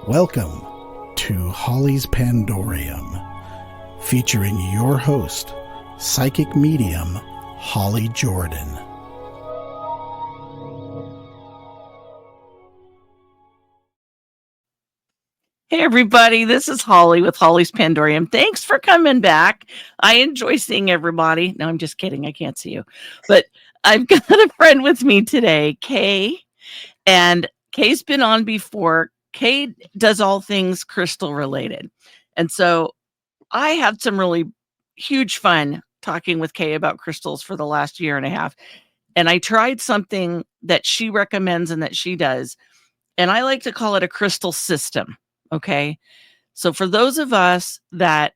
Welcome to Holly's Pandorium, featuring your host, psychic medium Holly Jordan. Hey everybody, this is Holly with Holly's Pandorium. Thanks for coming back. I enjoy seeing everybody. No, I'm just kidding. I can't see you. But I've got a friend with me today, Kay. And Kay's been on before. Kay does all things crystal related. And so I had some really huge fun talking with Kay about crystals for the last year and a half. And I tried something that she recommends and that she does. And I like to call it a crystal system. Okay. So for those of us that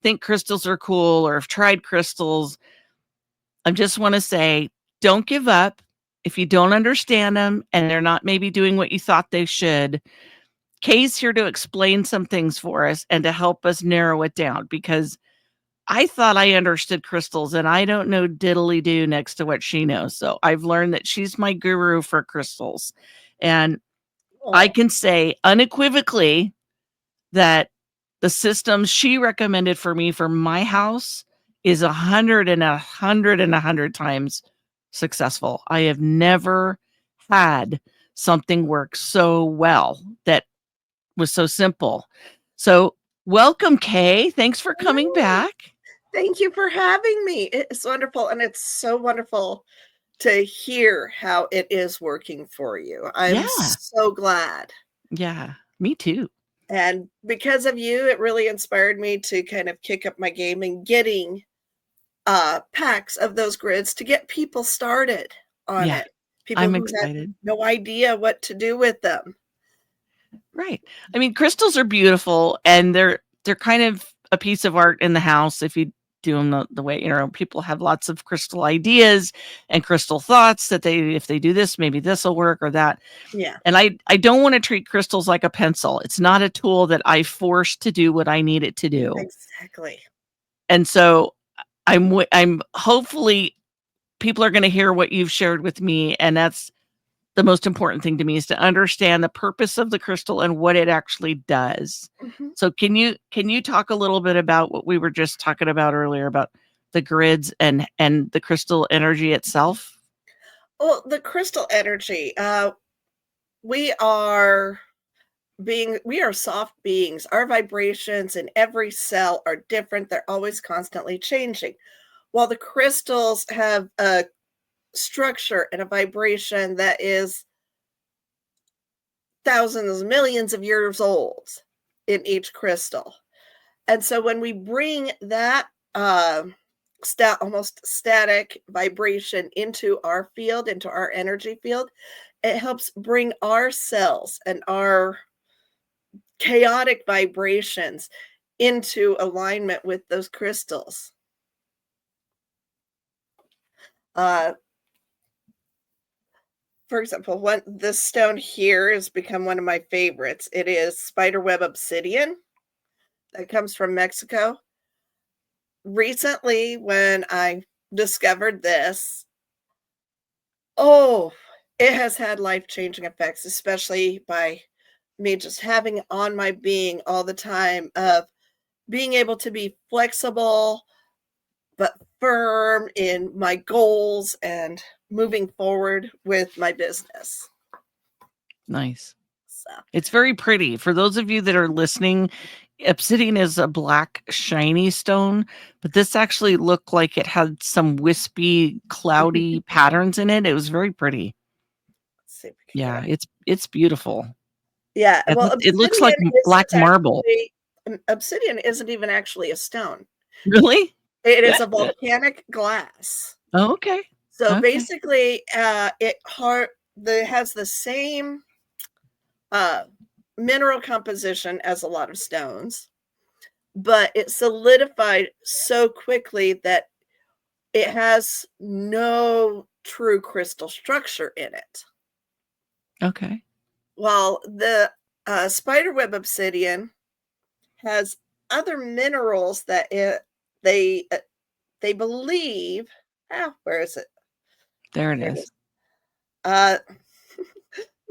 think crystals are cool or have tried crystals, I just want to say, don't give up. If you don't understand them and they're not maybe doing what you thought they should, Kay's here to explain some things for us and to help us narrow it down, because I thought I understood crystals and I don't know diddly do next to what she knows. So I've learned that she's my guru for crystals. And I can say unequivocally that the system she recommended for me for my house is 100 times successful. I have never had something work so well that was so simple. So welcome, Kay. Thanks for coming back. Thank you for having me. It's wonderful. And it's so wonderful to hear how it is working for you. I'm so glad. Yeah, me too. And because of you, it really inspired me to kind of kick up my game and getting packs of those grids to get people started on it. People I'm who excited. had no idea what to do with them. Right. I mean, crystals are beautiful and they're kind of a piece of art in the house if you do them the way, people have lots of crystal ideas and crystal thoughts that if they do this, maybe this will work or that. Yeah. And I don't want to treat crystals like a pencil. It's not a tool that I force to do what I need it to do. Exactly. And so I'm hopefully people are going to hear what you've shared with me, and that's the most important thing to me, is to understand the purpose of the crystal and what it actually does. Mm-hmm. So can you talk a little bit about what we were just talking about earlier about the grids and the crystal energy itself? Well, the crystal energy, we are soft beings. Our vibrations in every cell are different. They're always constantly changing. While the crystals have a structure and a vibration that is thousands, millions of years old in each crystal. And so when we bring that almost static vibration into our field, into our energy field, it helps bring our cells and our chaotic vibrations into alignment with those crystals. For example, this stone here has become one of my favorites. It is spiderweb obsidian that comes from Mexico. Recently, when I discovered this, it has had life-changing effects, especially by me just having it on my being all the time, of being able to be flexible but firm in my goals and moving forward with my business. Nice. So it's very pretty. For those of you that are listening, obsidian is a black shiny stone, but this actually looked like it had some wispy, cloudy patterns in it. It was very pretty. Yeah, it's beautiful. Yeah, well, it looks like black marble. Obsidian isn't even actually a stone. Really? It is a volcanic glass. Oh, okay. So basically, it has the same mineral composition as a lot of stones, but it solidified so quickly that it has no true crystal structure in it. Okay. While the spiderweb obsidian has other minerals that they believe. Where is it? There it is.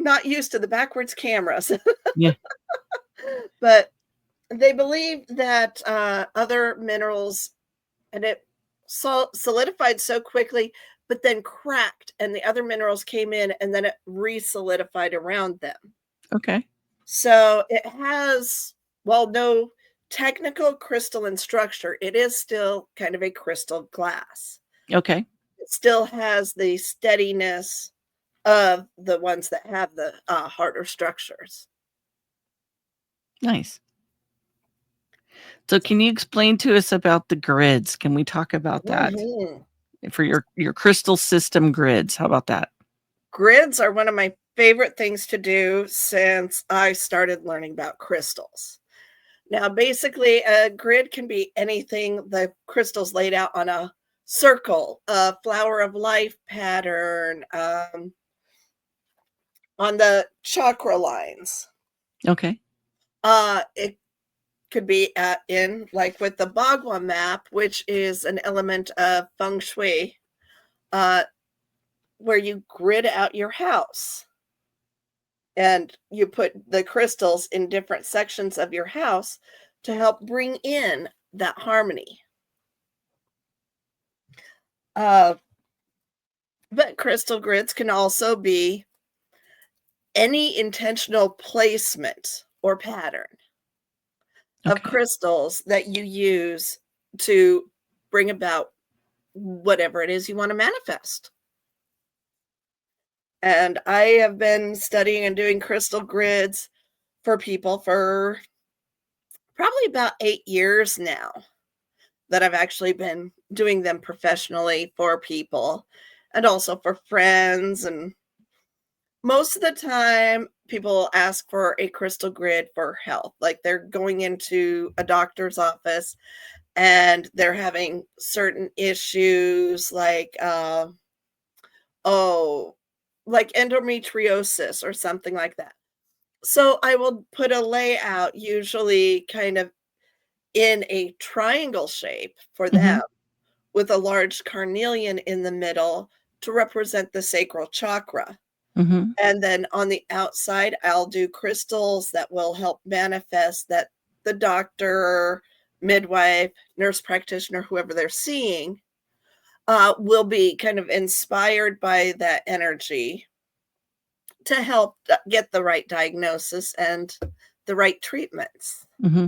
not used to the backwards cameras. Yeah. But they believe that other minerals, and it solidified so quickly, but then cracked, and the other minerals came in, and then it re-solidified around them. Okay. So it has, well, no technical crystalline structure. It is still kind of a crystal glass. Okay. It still has the steadiness of the ones that have the harder structures. Nice. So can you explain to us about the grids? Can we talk about that Mhm. for your crystal system grids? How about that? Grids are one of my favorite things to do since I started learning about crystals. Now, basically, a grid can be anything. The crystals laid out on a circle, a flower of life pattern, on the chakra lines. Okay. It could be in, like with the Bagua map, which is an element of feng shui, uh, where you grid out your house and you put the crystals in different sections of your house to help bring in that harmony. Uh, but crystal grids can also be any intentional placement or pattern of Okay. crystals that you use to bring about whatever it is you want to manifest. And I have been studying and doing crystal grids for people for probably about 8 years now, that I've actually been doing them professionally for people and also for friends. And most of the time, people ask for a crystal grid for health. Like they're going into a doctor's office and they're having certain issues like, oh, like endometriosis or something like that. So I will put a layout, usually kind of in a triangle shape for Hmm. them, with a large carnelian in the middle to represent the sacral chakra. Hmm. And then on the outside, I'll do crystals that will help manifest that the doctor, midwife, nurse practitioner, whoever they're seeing, will be kind of inspired by that energy to help get the right diagnosis and the right treatments. Hmm.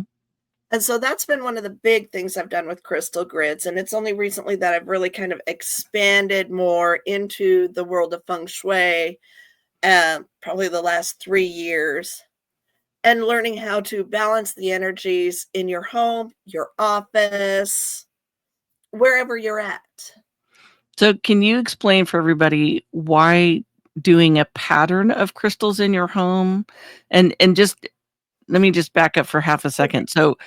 And so that's been one of the big things I've done with crystal grids. And it's only recently that I've really kind of expanded more into the world of feng shui, probably the last 3 years, and learning how to balance the energies in your home, your office, wherever you're at. So can you explain for everybody why doing a pattern of crystals in your home and just let me just back up for half a Okay. second. So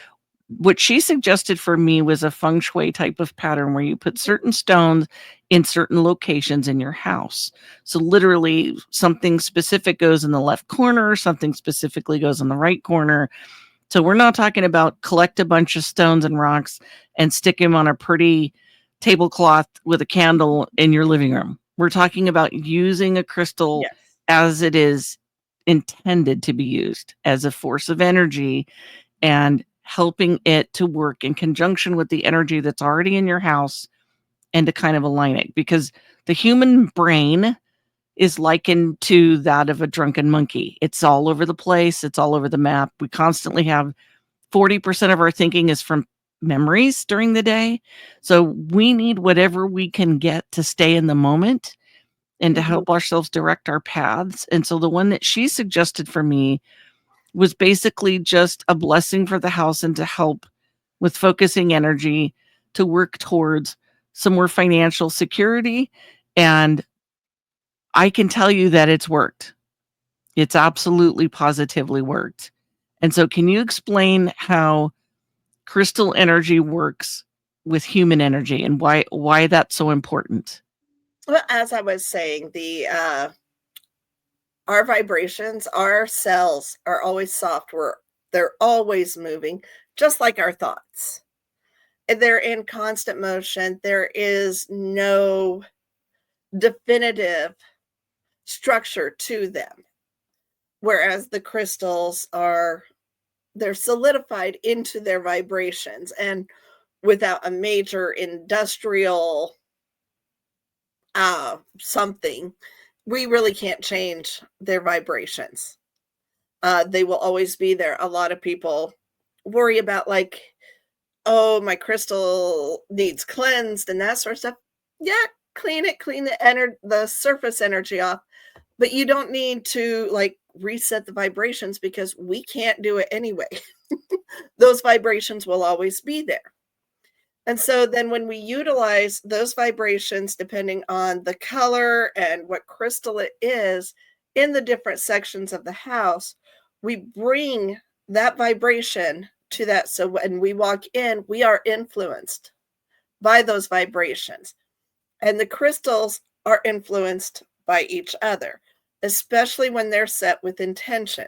what she suggested for me was a feng shui type of pattern where you put certain stones in certain locations in your house. So literally something specific goes in the left corner, something specifically goes in the right corner. So we're not talking about collect a bunch of stones and rocks and stick them on a pretty tablecloth with a candle in your living room. We're talking about using a crystal Yes. as it is intended to be used as a force of energy and helping it to work in conjunction with the energy that's already in your house and to kind of align it, because the human brain is likened to that of a drunken monkey. It's all over the place. It's all over the map. We constantly have 40% of our thinking is from memories during the day. So we need whatever we can get to stay in the moment and to Mhm. help ourselves direct our paths. And so the one that she suggested for me was basically just a blessing for the house and to help with focusing energy to work towards some more financial security. And I can tell you that it's worked. It's absolutely positively worked. And so can you explain how crystal energy works with human energy and why that's so important? Well, as I was saying, the our vibrations, our cells are always software. They're always moving, just like our thoughts. And they're in constant motion. There is no definitive structure to them. whereas the crystals they're solidified into their vibrations, and without a major industrial something, we really can't change their vibrations. They will always be there. A lot of people worry about, like, oh, my crystal needs cleansed and that sort of stuff. Yeah, clean the surface energy off, but you don't need to, like, reset the vibrations, because we can't do it anyway. Those vibrations will always be there. And so then when we utilize those vibrations, depending on the color and what crystal it is in the different sections of the house, we bring that vibration to that. So when we walk in, we are influenced by those vibrations. And the crystals are influenced by each other, especially when they're set with intention.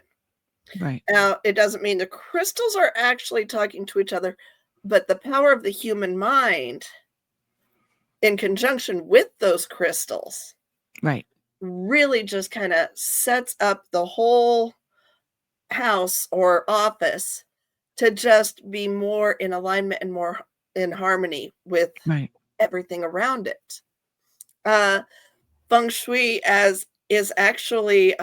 Right. Now, it doesn't mean the crystals are actually talking to each other, but the power of the human mind in conjunction with those crystals Right. really just kind of sets up the whole house or office to just be more in alignment and more in harmony with Right. everything around it. Feng Shui is actually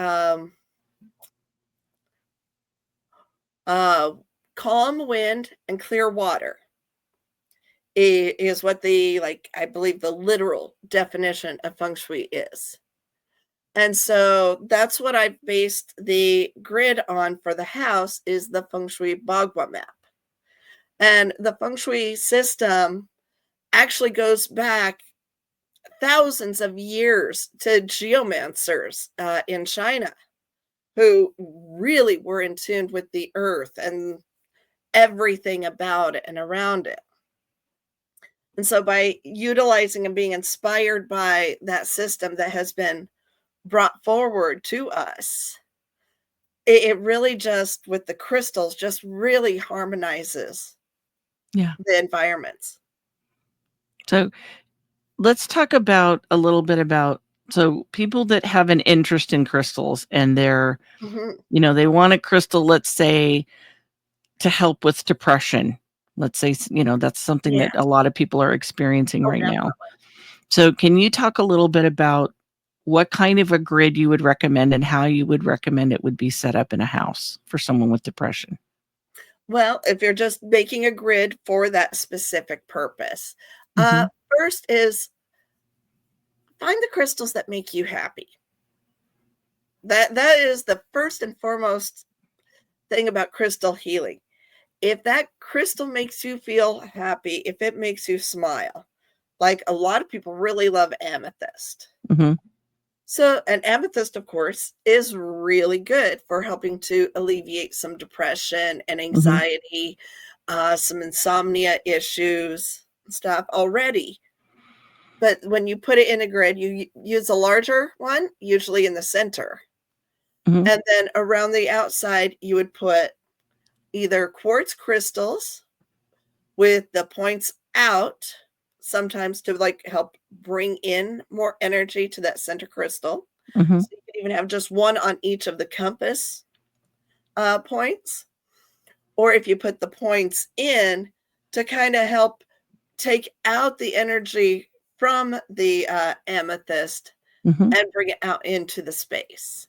calm wind and clear water is what I believe the literal definition of Feng Shui is. And so that's what I based the grid on for the house, is the Feng Shui Bagua map. And the Feng Shui system actually goes back thousands of years to geomancers in China, who really were in tune with the earth and everything about it and around it. And so by utilizing and being inspired by that system that has been brought forward to us, it really just, with the crystals, just really harmonizes the environments. So let's talk about a little bit about, so people that have an interest in crystals and they're, they want a crystal, let's say, to help with depression. Let's say, that's something that a lot of people are experiencing right now. So can you talk a little bit about what kind of a grid you would recommend and how you would recommend it would be set up in a house for someone with depression? Well, if you're just making a grid for that specific purpose, first is find the crystals that make you happy. That is the first and foremost thing about crystal healing. If that crystal makes you feel happy, if it makes you smile, like a lot of people really love amethyst. So an amethyst, of course, is really good for helping to alleviate some depression and anxiety, some insomnia issues and stuff already. But when you put it in a grid, you use a larger one, usually in the center. And then around the outside, you would put either quartz crystals with the points out, sometimes to help bring in more energy to that center crystal. So you can even have just one on each of the compass points. Or if you put the points in to kind of help take out the energy from the amethyst and bring it out into the space.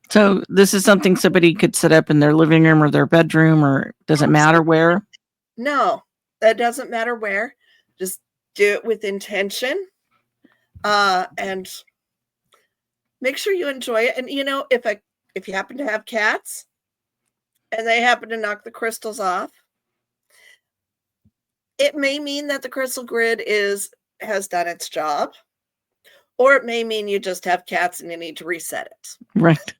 So this is something somebody could set up in their living room or their bedroom, or does it matter where? No, that doesn't matter where. Just do it with intention, and make sure you enjoy it. And if you happen to have cats and they happen to knock the crystals off, it may mean that the crystal grid has done its job, or it may mean you just have cats and you need to reset it. Right.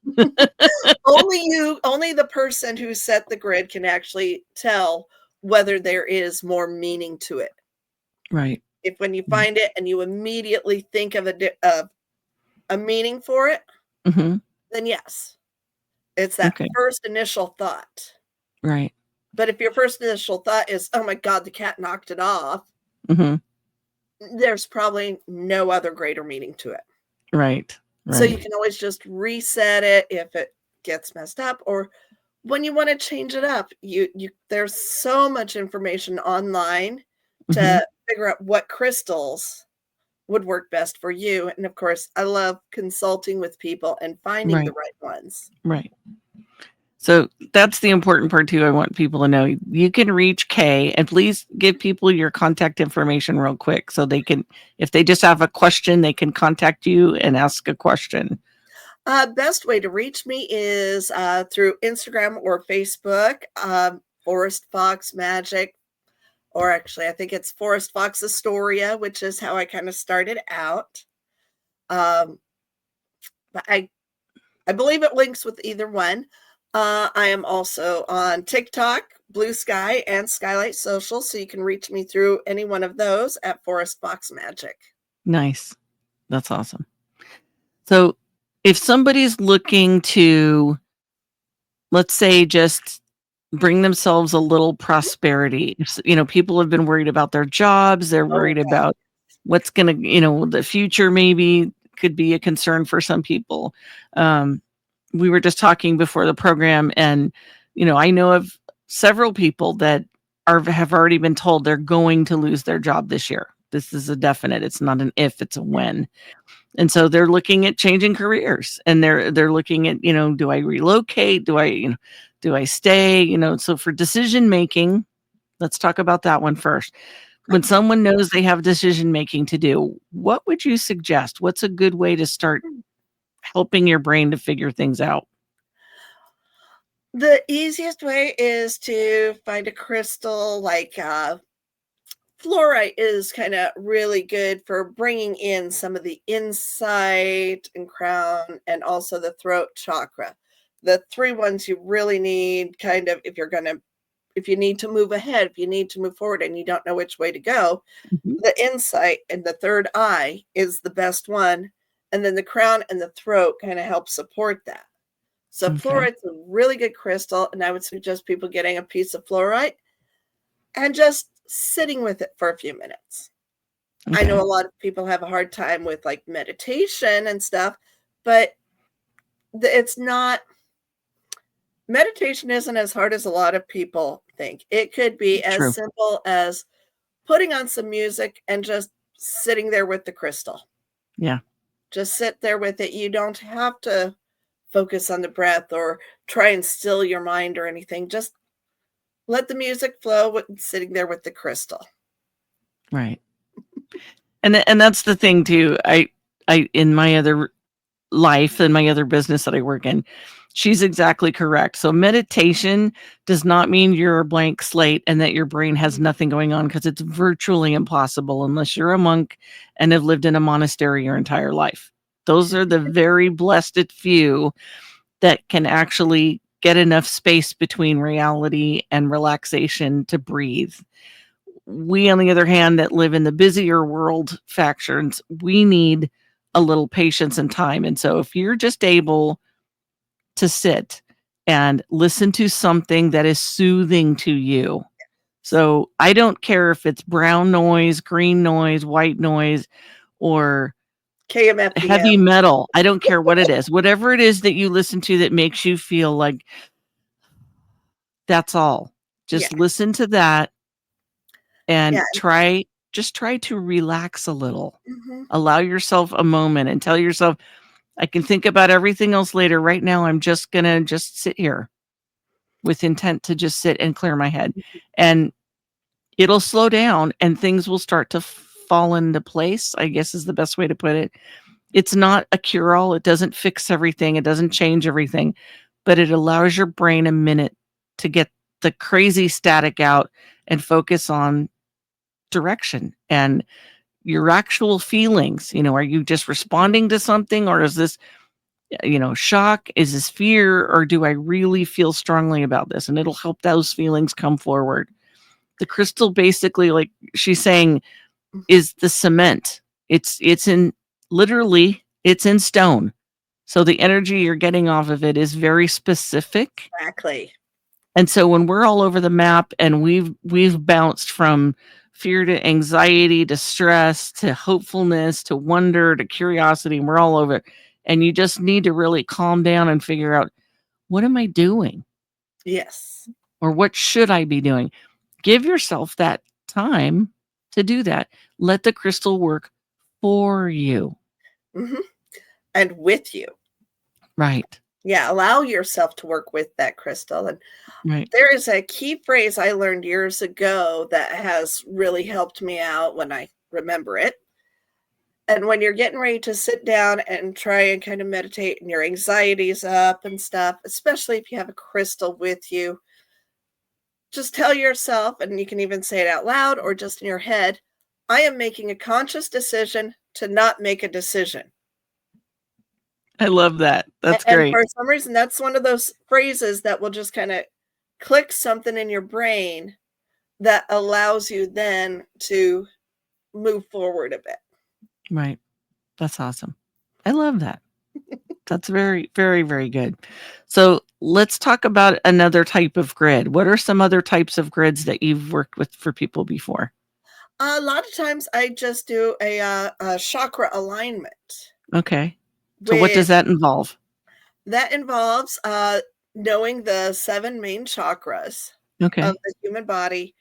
Only the person who set the grid can actually tell whether there is more meaning to it. Right. If when you find it and you immediately think of a meaning for it, then yes, it's that first initial thought. Right. But if your first initial thought is, oh my God, the cat knocked it off, there's probably no other greater meaning to it. Right. So you can always just reset it if it gets messed up, or when you want to change it up. You there's so much information online Mhm. to figure out what crystals would work best for you. And of course, I love consulting with people and finding the Right. right ones. Right. So that's the important part too. I want people to know you can reach Kay, and please give people your contact information real quick so they can, if they just have a question, they can contact you and ask a question. Best way to reach me is through Instagram or Facebook, Forest Fox Magic, or actually, I think it's Forest Fox Astoria, which is how I kind of started out. Um, but I believe it links with either one. I am also on TikTok, Blue Sky, and Skylight Social, so you can reach me through any one of those at Forest Fox Magic. Nice. That's awesome. So if somebody's looking to, let's say, just bring themselves a little prosperity, people have been worried about their jobs, they're Oh, worried about what's going to, the future maybe could be a concern for some people. We were just talking before the program, and, I know of several people that have already been told they're going to lose their job this year. This is a definite. It's not an if, it's a when. And so they're looking at changing careers, and they're looking at, do I relocate? Do I stay? So for decision making, let's talk about that one first. When someone knows they have decision making to do, what would you suggest? What's a good way to start helping your brain to figure things out? the easiest way is to find a crystal like fluorite is kind of really good for bringing in some of the insight and crown and also the throat chakra. The three ones you really need kind of if you need to move ahead, if you need to move forward and you don't know which way to go, Mhm. the insight and the third eye is the best one. And then the crown and the throat kind of help support that. So Okay. fluorite's a really good crystal, and I would suggest people getting a piece of fluorite and just sitting with it for a few minutes. I know Okay. a lot of people have a hard time with like meditation and stuff, but it's not meditation isn't as hard as a lot of people think. It could be as True. simple as putting on some music and just sitting there with the crystal. Yeah. Just sit there with it. You don't have to focus on the breath or try and still your mind or anything. Just let the music flow with sitting there with the crystal. Right. And that's the thing too. I in my other life and my other business that I work in, she's exactly correct. So meditation does not mean you're a blank slate and that your brain has nothing going on, because it's virtually impossible unless you're a monk and have lived in a monastery your entire life. Those are the very blessed few that can actually get enough space between reality and relaxation to breathe. We, on the other hand, that live in the busier world factions, we need a little patience and time. And so if you're just able to sit and listen to something that is soothing to you. So I don't care if it's brown noise, green noise, white noise, or heavy KMFDM. metal. I don't care what it is. Whatever it is that you listen to that makes you feel like, that's all. Yeah. Just listen to that and Yeah. try to relax a little. Mhm. Allow yourself a moment and tell yourself, I can think about everything else later. Right now, I'm just gonna just sit here with intent to just sit and clear my head. And it'll slow down and things will start to fall into place, I guess is the best way to put it. It's not a cure-all. It doesn't fix everything. It doesn't change everything, but it allows your brain a minute to get the crazy static out and focus on direction and your actual feelings. Are you just responding to something, or is this, shock? Is this fear, or do I really feel strongly about this? And it'll help those feelings come forward. The crystal, basically, like she's saying, is the cement. It's in literally, it's in stone. So the energy you're getting off of it is very specific. Exactly. And so when we're all over the map and we've bounced from fear to anxiety to stress to hopefulness to wonder to curiosity, and we're all over it. And you just need to really calm down and figure out, what am I doing? Yes. Or what should I be doing? Give yourself that time to do that. Let the crystal work for you. Hmm. And with you. Right. Yeah, allow yourself to work with that crystal. And Right. there is a key phrase I learned years ago that has really helped me out when I remember it. And when you're getting ready to sit down and try and kind of meditate and your anxiety's up and stuff, especially if you have a crystal with you, just tell yourself, and you can even say it out loud or just in your head, I am making a conscious decision to not make a decision. I love that. That's And great. for some reason, that's one of those phrases that will just kind of click something in your brain that allows you then to move forward a bit. Right. That's awesome. I love that. That's very, very, very good. So let's talk about another type of grid. What are some other types of grids that you've worked with for people before? A lot of times I just do a chakra alignment. Okay. So what does that involve? That involves knowing the 7 main chakras Okay. of the human body,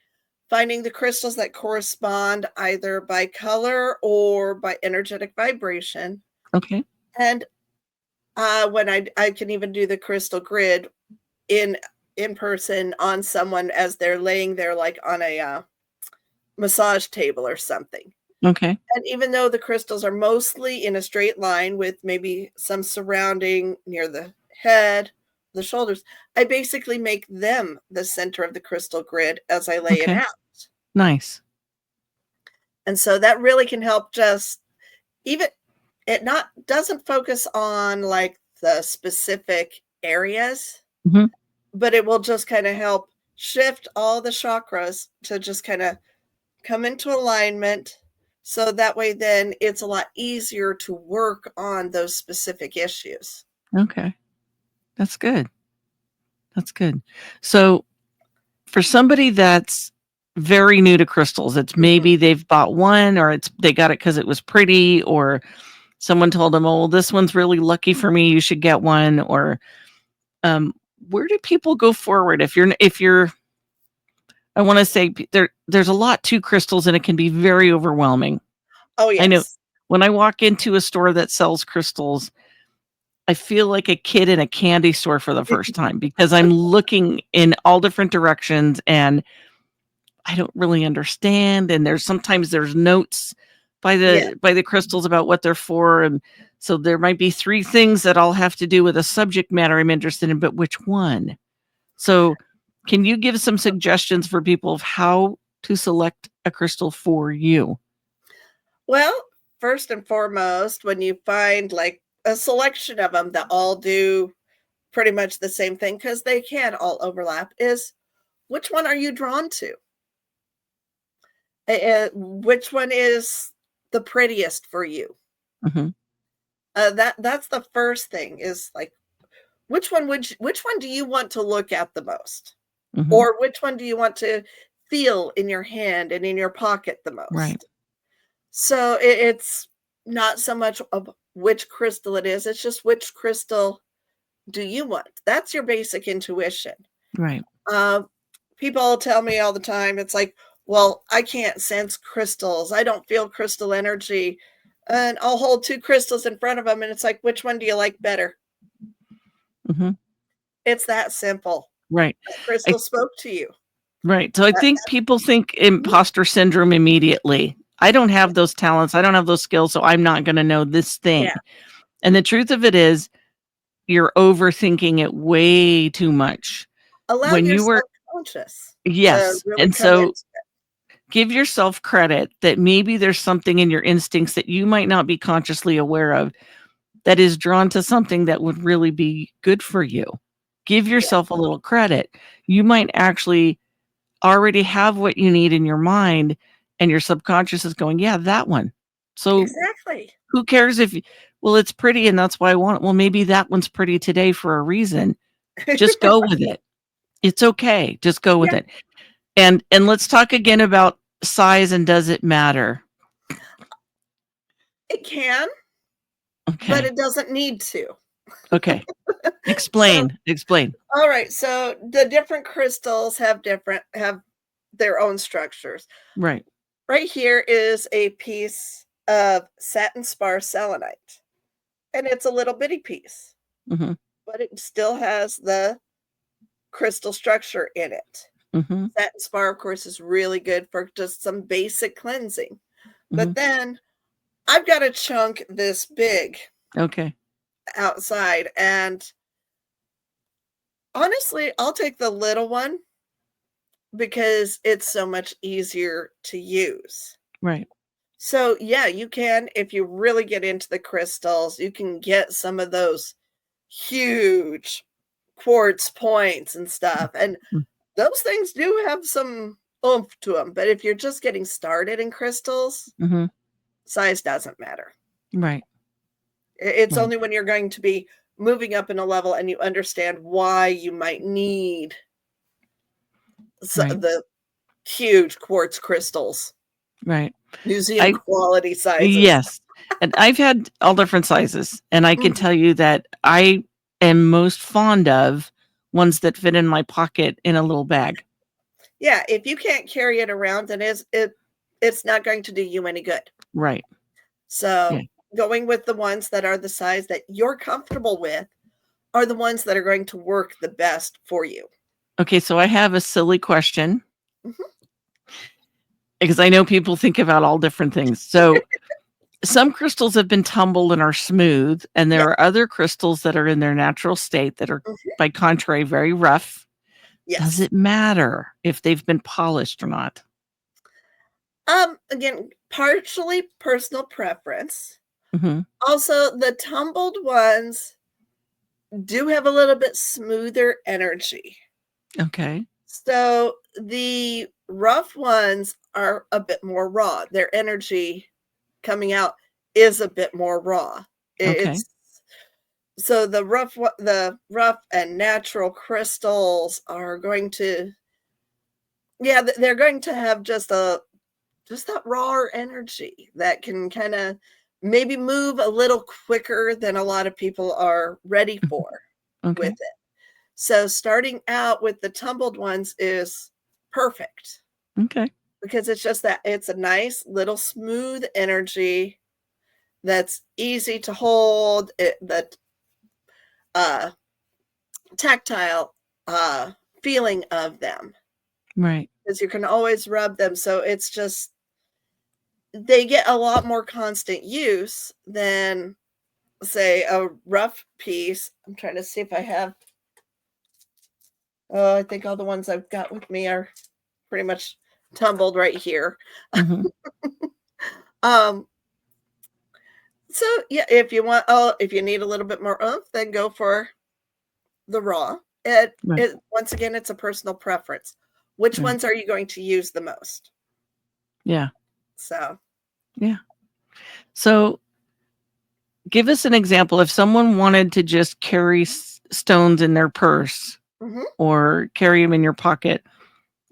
finding the crystals that correspond either by color or by energetic vibration. Okay. And when I can even do the crystal grid in person on someone as they're laying there, like on a massage table or something. Okay. And even though the crystals are mostly in a straight line with maybe some surrounding near the head, the shoulders, I basically make them the center of the crystal grid as I lay it Okay. out. Nice. And so that really can help just even it not doesn't focus on like the specific areas, Mhm. but it will just kind of help shift all the chakras to just kind of come into alignment. So that way, then it's a lot easier to work on those specific issues. Okay. That's good. That's good. So for somebody that's very new to crystals, it's maybe they've bought one or they got it because it was pretty, or someone told them, oh, well, this one's really lucky for me, you should get one. Or where do people go forward if you're I want to say there's a lot to crystals and it can be very overwhelming. Oh, I know yes. when I walk into a store that sells crystals, I feel like a kid in a candy store for the first time because I'm looking in all different directions and I don't really understand. And sometimes there's notes by Yeah. the crystals about what they're for. And so there might be 3 things that all have to do with a subject matter I'm interested in, but which one? So can you give some suggestions for people of how to select a crystal for you? Well, first and foremost, when you find like a selection of them that all do pretty much the same thing, because they can all overlap, is which one are you drawn to? Which one is the prettiest for you? Mhm. That's the first thing is like which one do you want to look at the most? Mhm. Or which one do you want to feel in your hand and in your pocket the Right. most? So it's not so much of which crystal it is, it's just which crystal do you want? That's your basic intuition. Right. Um, People tell me all the time, it's like, well, I can't sense crystals. I don't feel crystal energy. And I'll hold 2 crystals in front of them, and it's like, which one do you like better? Mhm. It's that simple. Right. That I crystal spoke to you. Right. So I That think people think imposter syndrome immediately. I don't have those talents. I don't have those skills, so I'm not going to know this thing. Yeah. And the truth of it is, you're overthinking it way too much. Allow When your you were subconscious to Yes. really And come in. so give yourself credit that maybe there's something in your instincts that you might not be consciously aware of that is drawn to something that would really be good for you. Give yourself a little credit. You might actually already have what you need in your mind and your subconscious is going, yeah, that one. So Exactly. who cares well, it's pretty and that's why I want it. Well, maybe that one's pretty today for a reason. Just go with it. It's okay. Just go with Yeah. it. And let's talk again about size and does it matter? It can, but Okay. it doesn't need to. Okay. So, Explain. all right. So the different crystals have their own structures. Right. Right here is a piece of satin spar selenite, and it's a little bitty piece, Mm-hmm. but it still has the crystal structure in it. Mm-hmm. Satin spar, of course, is really good for just some basic cleansing. Mm-hmm. But then I've got a chunk this big Okay. outside, and honestly, I'll take the little one because it's so much easier to use. Right. So, yeah, you can, if you really get into the crystals, you can get some of those huge quartz points and stuff. And Mm. those things do have some oomph to them. But if you're just getting started in crystals, Mm-hmm. size doesn't matter. Right. It's Right. only when you're going to be moving up in a level and you understand why you might need Right. the huge quartz crystals, Right. museum quality sizes. Yes. And I've had all different sizes, and I can Mhm. tell you that I am most fond of ones that fit in my pocket in a little bag. Yeah, if you can't carry it around, then it's not going to do you any good. Right. So, Yeah. going with the ones that are the size that you're comfortable with are the ones that are going to work the best for you. Okay, so I have a silly question Mhm. because I know people think about all different things. So some crystals have been tumbled and are smooth, and there Yeah. are other crystals that are in their natural state that are, Mhm. by contrary, very rough. Does Yes. it matter if they've been polished or not? Again, partially personal preference. Mm-hmm. Also, the tumbled ones do have a little bit smoother energy. Okay. So the rough ones are a bit more raw. Their energy coming out is a bit more raw. Okay. It's so the rough and natural crystals are going to, yeah, they're going to have just that raw energy that can kind of maybe move a little quicker than a lot of people are ready for with Okay. it. So starting out with the tumbled ones is perfect Okay. because it's just that it's a nice little smooth energy that's easy to hold, that tactile feeling of them, Right. because you can always rub them. So it's just they get a lot more constant use than, say, a rough piece. I'm trying to see if I have. Oh, I think all the ones I've got with me are pretty much tumbled right here. Mm-hmm. Um, so yeah, if you need a little bit more oomph, then go for the raw. Right. Once again, it's a personal preference. Which Right. ones are you going to use the most? Yeah. So, Yeah. So give us an example. If someone wanted to just carry stones in their purse mhm. or carry them in your pocket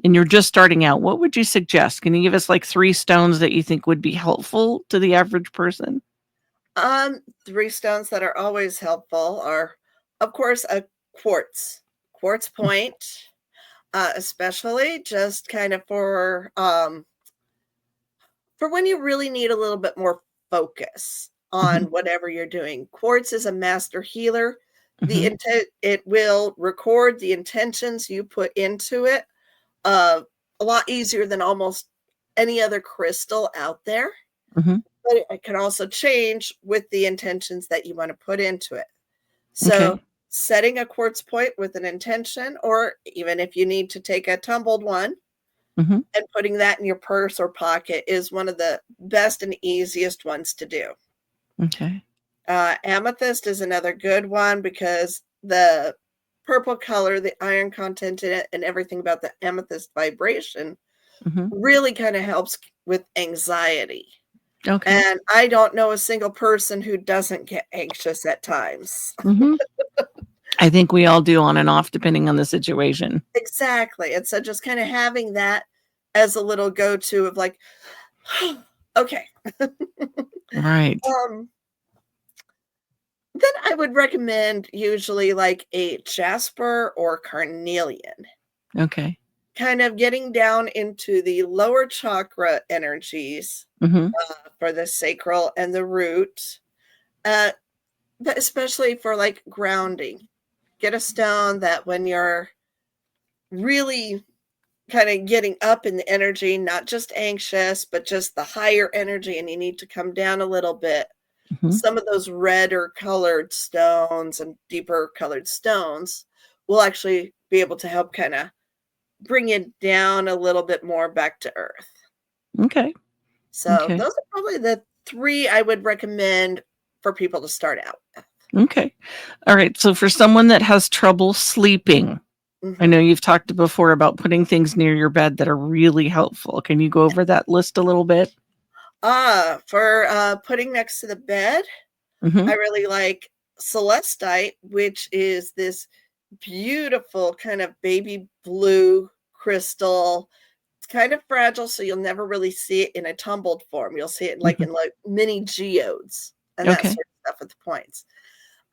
and you're just starting out, what would you suggest? Can you give us like 3 stones that you think would be helpful to the average person? 3 stones that are always helpful are, of course, a quartz point, especially just kind of for when you really need a little bit more focus on Mhm. whatever you're doing. Quartz is a master healer. The Mhm. intent It will record the intentions you put into it, uh, a lot easier than almost any other crystal out there. Mhm. But it can also change with the intentions that you want to put into it. So, Okay. setting a quartz point with an intention, or even if you need to take a tumbled one Mhm. and putting that in your purse or pocket, is one of the best and easiest ones to do. Okay. Amethyst is another good one because the purple color, the iron content in it, and everything about the amethyst vibration Mhm. really kind of helps with anxiety. Okay. And I don't know a single person who doesn't get anxious at times. Mhm. I think we all do on and off depending on the situation. Exactly. And so just kind of having that as a little go-to of like, okay. Right. Um, then I would recommend usually like a jasper or carnelian, Okay. kind of getting down into the lower chakra energies Hmm. for the sacral and the root, uh, but especially for like grounding. Get a stone that when you're really kind of getting up in the energy, not just anxious, but just the higher energy, and you need to come down a little bit. Hmm. Some of those redder colored stones and deeper colored stones will actually be able to help kind of bring it down a little bit more back to earth. Okay. So Okay. those are probably the three I would recommend for people to start out with. Okay. All right. So for someone that has trouble sleeping, I know you've talked before about putting things near your bed that are really helpful. Can you go over that list a little bit? For putting next to the bed, Hmm. I really like celestite, which is this beautiful kind of baby blue crystal. It's kind of fragile, so you'll never really see it in a tumbled form. You'll see it like Hmm. in like mini geodes and that Okay. sort of stuff with the points.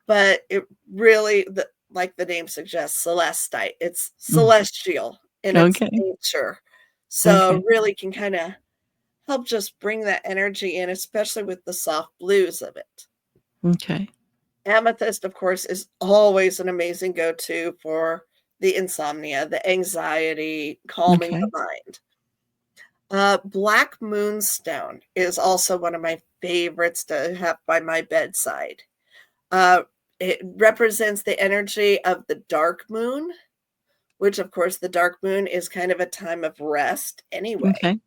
But it really, like the name suggests, celestite. It's Mm. celestial in its Okay. nature. So Okay. really can kind of help just bring that energy in, especially with the soft blues of it. Okay. Amethyst, of course, is always an amazing go-to for the insomnia, the anxiety, calming the Okay. mind. Black moonstone is also one of my favorites to have by my bedside. Uh, it represents the energy of the dark moon, which, of course, the dark moon is kind of a time of rest anyway. Okay.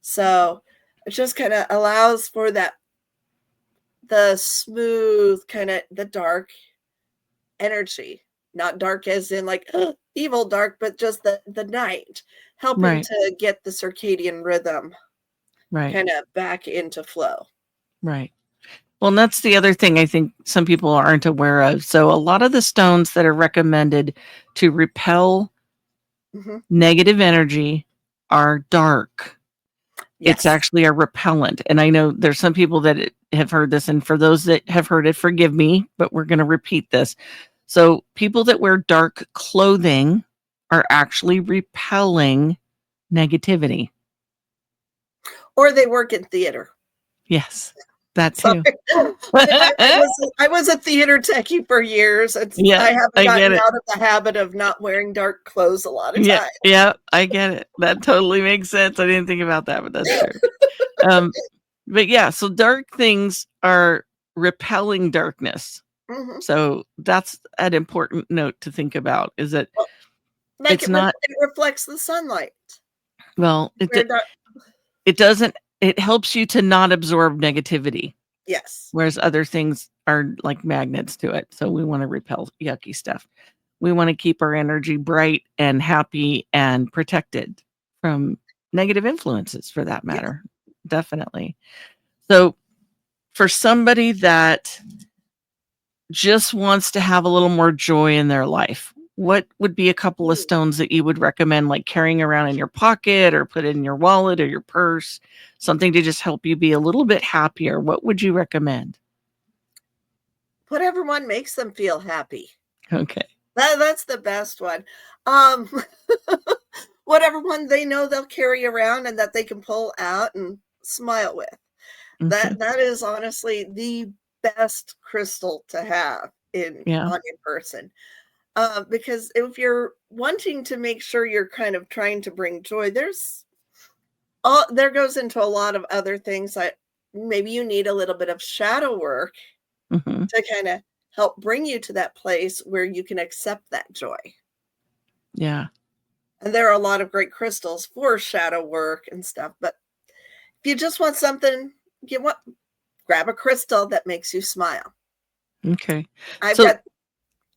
So it just kind of allows for the smooth, kind of the dark energy, not dark as in like evil dark, but just the night, helping Right. to get the circadian rhythm Right. kind of back into flow. Right. Well, and that's the other thing I think some people aren't aware of. So a lot of the stones that are recommended to repel Mhm. negative energy are dark. It's Yes. actually a repellent. And I know there's some people that have heard this, and for those that have heard it, forgive me, but we're going to repeat this. So people that wear dark clothing are actually repelling negativity. Or they work in theater. Yes, that Sorry. too. I was a theater techie for years. Yeah, I haven't I get gotten it. out of the habit of not wearing dark clothes a lot of Yeah, time. yeah, I get it. That totally makes sense. I didn't think about that, but that's true. Um, but yeah, so dark things are repelling darkness. Mhm. So that's an important note to think about, is that Well, like it's not, it reflects the sunlight. well, Where dark, it doesn't, it helps you to not absorb negativity, yes. whereas other things are like magnets to it. So we want to repel yucky stuff. We want to keep our energy bright and happy and protected from negative influences, for that Yeah. matter. Definitely. So for somebody that just wants to have a little more joy in their life, what would be a couple of Ooh. stones that you would recommend, like carrying around in your pocket or put in your wallet or your purse, something to just help you be a little bit happier? What would you recommend? Whatever one makes them feel happy. Okay. That's the best one. Um, whatever one they know they'll carry around and that they can pull out and smile with. Okay. That is honestly the best crystal to have in Yeah. on your person. Because if you're wanting to make sure you're kind of trying to bring joy, there goes into a lot of other things that maybe you need a little bit of shadow work Hmm. to kind of help bring you to that place where you can accept that joy. Yeah. And there are a lot of great crystals for shadow work and stuff. But if you just want something, grab a crystal that makes you smile. Okay. I've So got,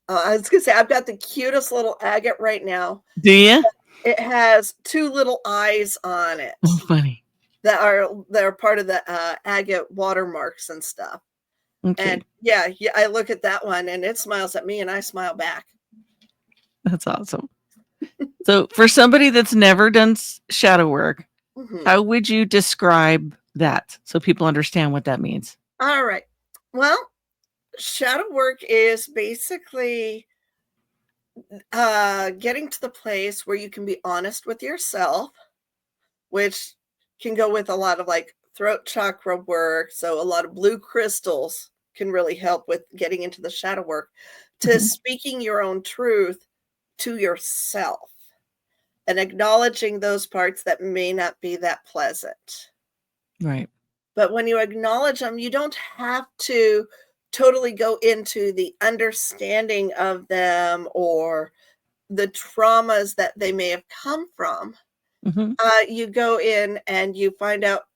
I was gonna say, I've got the cutest little agate right now. do you? It has two little eyes on it Oh, funny. that are part of the agate watermarks and stuff. Okay. And yeah, I look at that one and it smiles at me and I smile back. That's awesome. So for somebody that's never done shadow work, Mhm. how would you describe that so people understand what that means? All right. Well, Shadow work is basically getting to the place where you can be honest with yourself, which can go with a lot of like throat chakra work. So a lot of blue crystals can really help with getting into the shadow work, to Mhm. speaking your own truth to yourself and acknowledging those parts that may not be that pleasant. Right. But when you acknowledge them, you don't have to totally go into the understanding of them or the traumas that they may have come from. Mhm. You go in and you find out,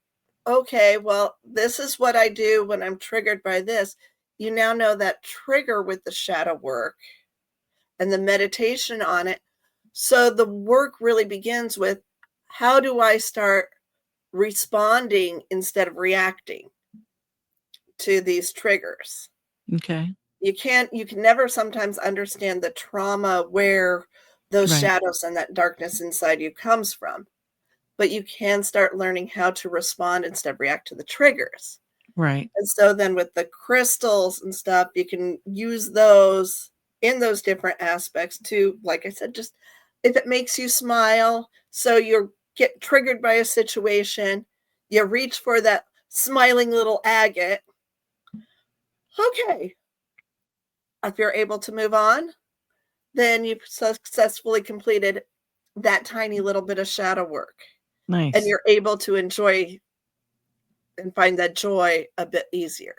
okay, well, this is what I do when I'm triggered by this. You now know that trigger with the shadow work and the meditation on it. So the work really begins with, how do I start responding instead of reacting to these triggers? Okay. You can never sometimes understand the trauma where those Right. shadows and that darkness inside you comes from, but you can start learning how to respond instead of react to the triggers. Right. And so then with the crystals and stuff, you can use those in those different aspects to, like I said, just if it makes you smile, so you get triggered by a situation, you reach for that smiling little agate. Okay, if you're able to move on, then you've successfully completed that tiny little bit of shadow work, and Nice. you're able to enjoy and find that joy a bit easier.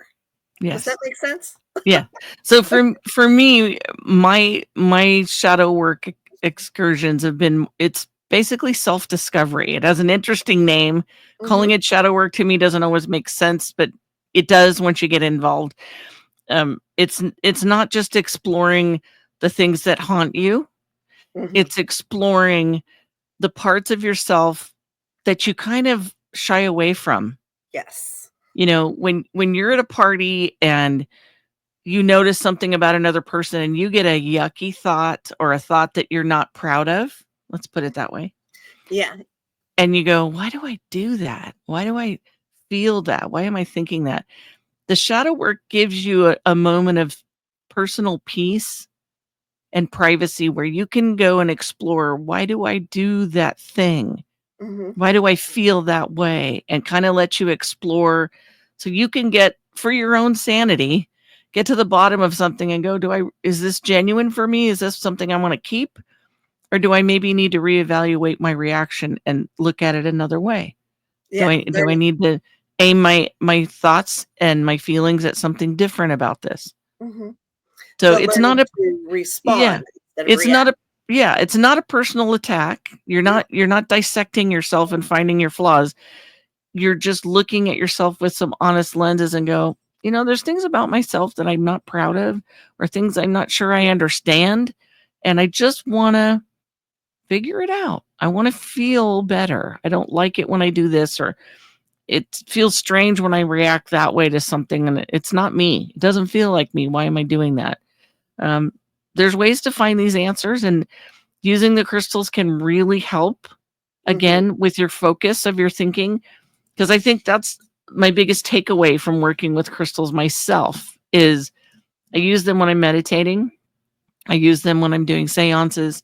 Does that Yes. make sense? Yeah. So for me, my shadow work excursions have been, it's basically self-discovery. It has an interesting name. Mhm, Calling it shadow work to me doesn't always make sense, but it does once you get involved. It's not just exploring the things that haunt you. mhm. It's exploring the parts of yourself that you kind of shy away from. Yes. When you're at a party and you notice something about another person and you get a yucky thought or a thought that you're not proud of, let's put it that way. Yeah. And you go, why do I do that? Why do I feel that? Why am I thinking that? The shadow work gives you a moment of personal peace and privacy where you can go and explore, why do I do that thing? Mhm. Why do I feel that way? And kind of let you explore so you can get, for your own sanity, get to the bottom of something and go, is this genuine for me? Is this something I want to keep? Or do I maybe need to reevaluate my reaction and look at it another way? Do Yeah, I very need to aim my thoughts and my feelings at something different about this? mhm. So So it's learning not a, to yeah, respond instead of it's react. not a, yeah, it's not a personal attack. No. You're not dissecting yourself and finding your flaws. You're just looking at yourself with some honest lenses and go, there's things about myself that I'm not proud of or things I'm not sure I understand. And I just want to figure it out. I want to feel better. I don't like it when I do this, or it feels strange when I react that way to something. And it's not me. It doesn't feel like me. Why am I doing that? Um, there's ways to find these answers, and using the crystals can really help Mhm. again with your focus of your thinking. Because I think that's my biggest takeaway from working with crystals myself is I use them when I'm meditating. I use them when I'm doing seances.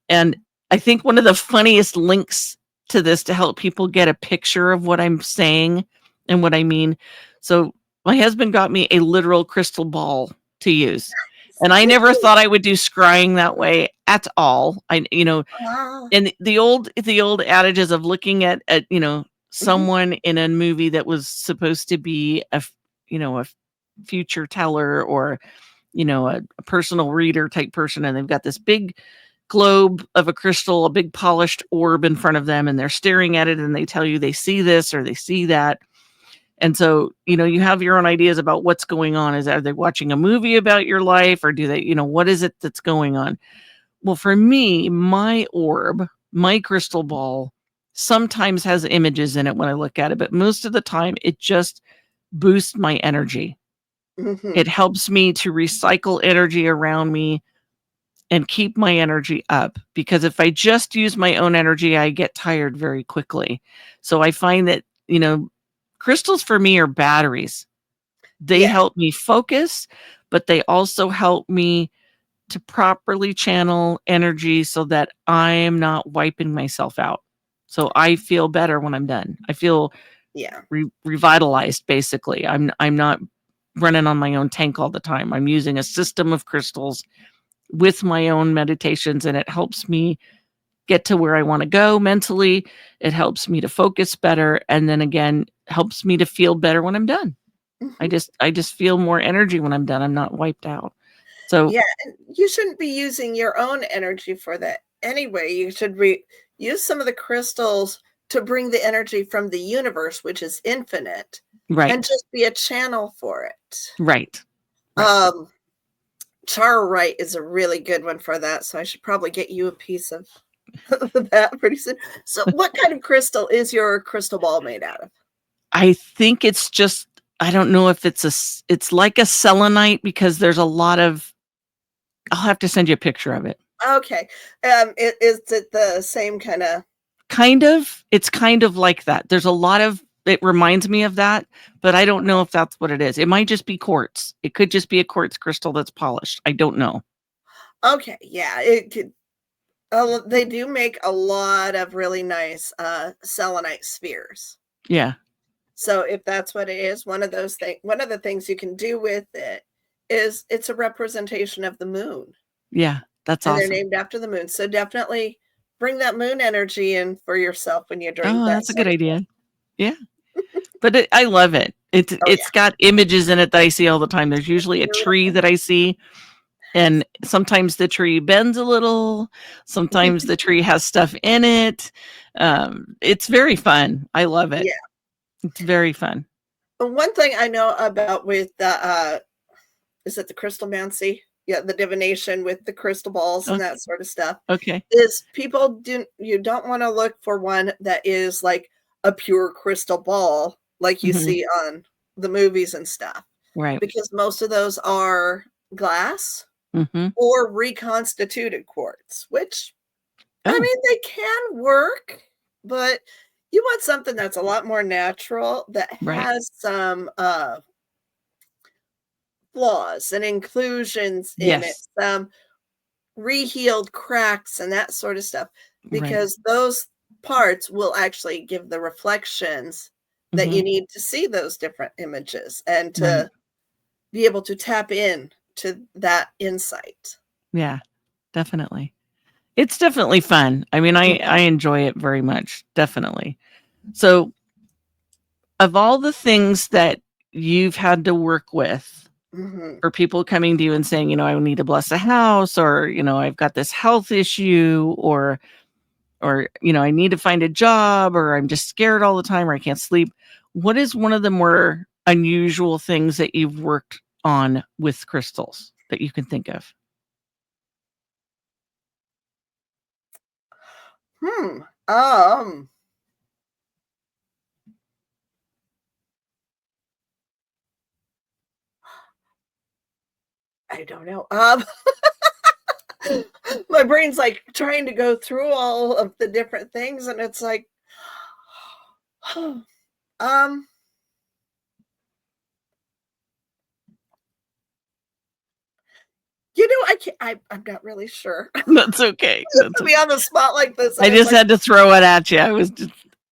And I think one of the funniest links to this to help people get a picture of what I'm saying and what I mean. So my husband got me a literal crystal ball to use. And I never Woo! thought I would do scrying that way at all. Ah. And the old adages of looking at Mhm. someone in a movie that was supposed to be a future teller or a personal reader type person, and they've got this big globe of a crystal, a big polished orb in front of them, and they're staring at it and they tell you they see this or they see that. And so you have your own ideas about what's going on. Are they watching a movie about your life, or do they, what is it that's going on? Well, for me, my orb, my crystal ball, sometimes has images in it when I look at it, but most of the time it just boosts my energy. Mhm. It helps me to recycle energy around me and keep my energy up, because if I just use my own energy, I get tired very quickly. So I find that, crystals for me are batteries. They Yeah. help me focus, but they also help me to properly channel energy so that I am not wiping myself out. So I feel better when I'm done. I feel Yeah. revitalized, basically. I'm not running on my own tank all the time. I'm using a system of crystals with my own meditations, and it helps me get to where I want to go mentally. It helps me to focus better, and then again helps me to feel better when I'm done. I Mhm. just feel more energy when I'm done. I'm not wiped out. So Yeah, and you shouldn't be using your own energy for that anyway. You should use some of the crystals to bring the energy from the universe, which is infinite, and right, just be a channel for it. right, right. Um, Charlrite is a really good one for that, so I should probably get you a piece of that pretty soon. So, what kind of crystal is your crystal ball made out of? I think it's just I don't know if it's like a selenite because there's a lot of I'll have to send you a picture of it. Okay, is it the same kind of? Kind of. It's kind of like that. There's a lot of it reminds me of that, but I don't know if that's what it is. It might just be quartz. It could just be a quartz crystal that's polished. I don't know. Okay, yeah, it could. They do make a lot of really nice selenite spheres. Yeah. So if that's what it is, one of the things you can do with it is it's a representation of the moon, Yeah. That's and they're awesome. named after the moon. So definitely bring that moon energy in for yourself when you're doing Oh, that that's a good sort of idea. Yeah. But I love it. Oh yeah. It's got images in it that I see all the time. There's usually a tree that I see, and sometimes the tree bends a little, sometimes the tree has stuff in it. It's very fun. I love it. Yeah. It's very fun. But one thing I know about with the is it the crystal mancy? Yeah, the divination with the crystal balls and Okay. that sort of stuff. Okay. Is you don't want to look for one that is like a pure crystal ball like you Mhm. see on the movies and stuff, Right. because most of those are glass Mhm. or reconstituted quartz, which I Oh, mean they can work, but you want something that's a lot more natural that right. has some flaws and inclusions in it, Yes. some rehealed cracks and that sort of stuff, Right. because those parts will actually give the reflections that you Mhm. need to see those different images and Right. to be able to tap in to that insight. Yeah, definitely. It's definitely fun. I mean, I enjoy it very much, definitely. So, of all the things that you've had to work with Mhm. for people coming to you and saying, I need to bless a house, or, I've got this health issue, or, I need to find a job, or I'm just scared all the time, or I can't sleep. What is one of the more unusual things that you've worked on with crystals that you can think of? Hmm. Um, I don't know. My brain's like trying to go through all of the different things, and it's like, um, I can't. I'm not really sure. That's okay. That's To be okay. on the spot like this, and I it's just like, had to throw it at you. I was just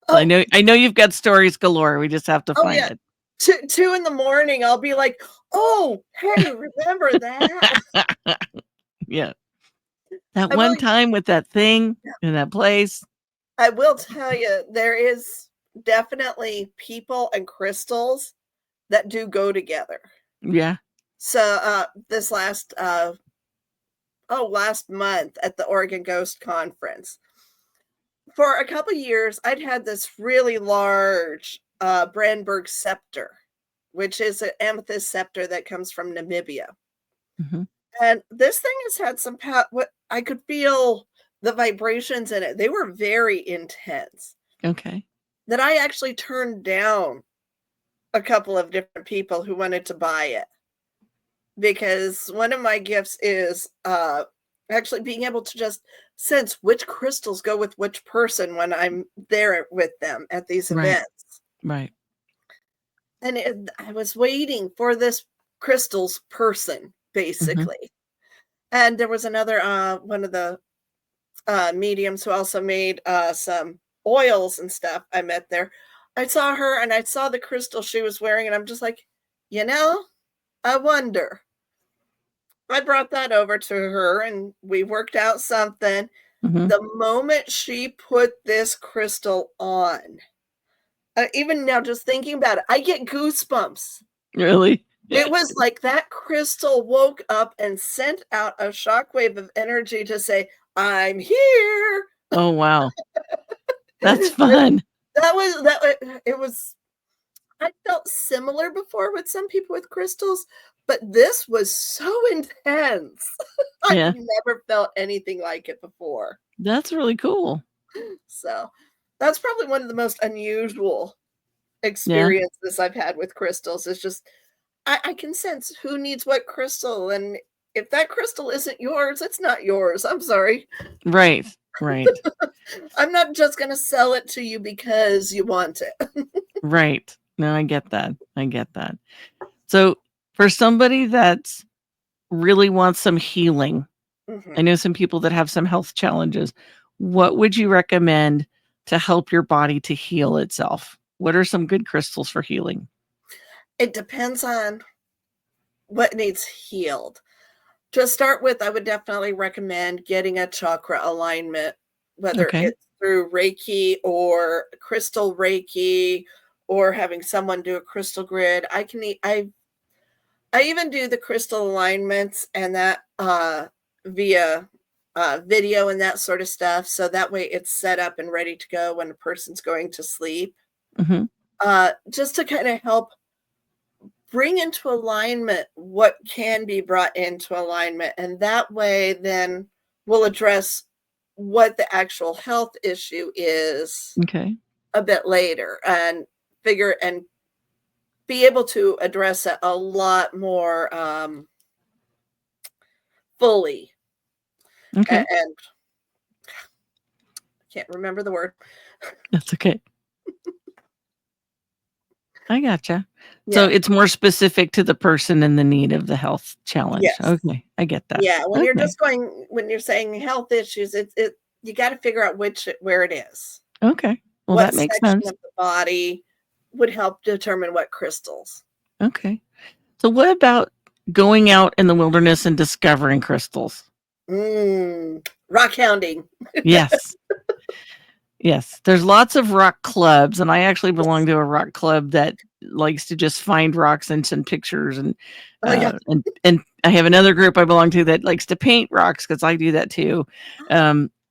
oh, I know you've got stories galore. We just have to oh find yeah, it. 2 in the morning, I'll be like, oh, hey, remember that? Yeah. That I will. one time with that thing in that place. I will tell you, there is definitely people and crystals that do go together. Yeah. So, this last month at the Oregon Ghost Conference, for a couple years, I'd had this really large, Brandenburg scepter, which is an amethyst scepter that comes from Namibia. Mhm. And this thing has had some what I could feel the vibrations in it. They were very intense, Okay. that I actually turned down a couple of different people who wanted to buy it, because one of my gifts is actually being able to just sense which crystals go with which person when I'm there with them at these Right. events. Right. And I was waiting for this crystals person, Mhm. basically. And there was another one of the mediums who also made some oils and stuff. I met there. I saw her and I saw the crystal she was wearing, and I'm just like, you know, I wonder. I brought that over to her and we worked out something. Mhm. The moment she put this crystal on, even now, just thinking about it, I get goosebumps. Really? It was like that crystal woke up and sent out a shockwave of energy to say, I'm here. Oh, wow. That's fun. It was I felt similar before with some people with crystals, but this was so intense. I've Yeah. never felt anything like it before. That's really cool. So, that's probably one of the most unusual Yeah. experiences I've had with crystals, is just I can sense who needs what crystal, and if that crystal isn't yours, it's not yours. I'm sorry. Right. Right. I'm not just gonna sell it to you because you want it. Right. No, I get that. I get that. So, for somebody that really wants some healing, I Mhm. know some people that have some health challenges. What would you recommend to help your body to heal itself? What are some good crystals for healing? It depends on what needs healed. To start with, I would definitely recommend getting a chakra alignment, whether Okay. it's through Reiki or crystal Reiki or having someone do a crystal grid. I even do the crystal alignments and that via video and that sort of stuff. So that way it's set up and ready to go when a person's going to sleep. Mhm. Just to kind of help bring into alignment what can be brought into alignment. And that way, then we'll address what the actual health issue is Okay. a bit later and figure and be able to address it a lot more fully. Okay. And I can't remember the word. That's okay. I gotcha. So Yeah. it's more specific to the person and the need of the health challenge. Yes. Okay. I get that. Yeah. Okay. When you're saying health issues, you got to figure out where it is. Okay. Well, What that makes section sense. of the body would help determine what crystals. Okay. So what about going out in the wilderness and discovering crystals? Rock hounding. Yes. Yes. There's lots of rock clubs, and I actually belong Yes. to a rock club that likes to just find rocks and send pictures Oh, yeah. and I have another group I belong to that likes to paint rocks because I do that too.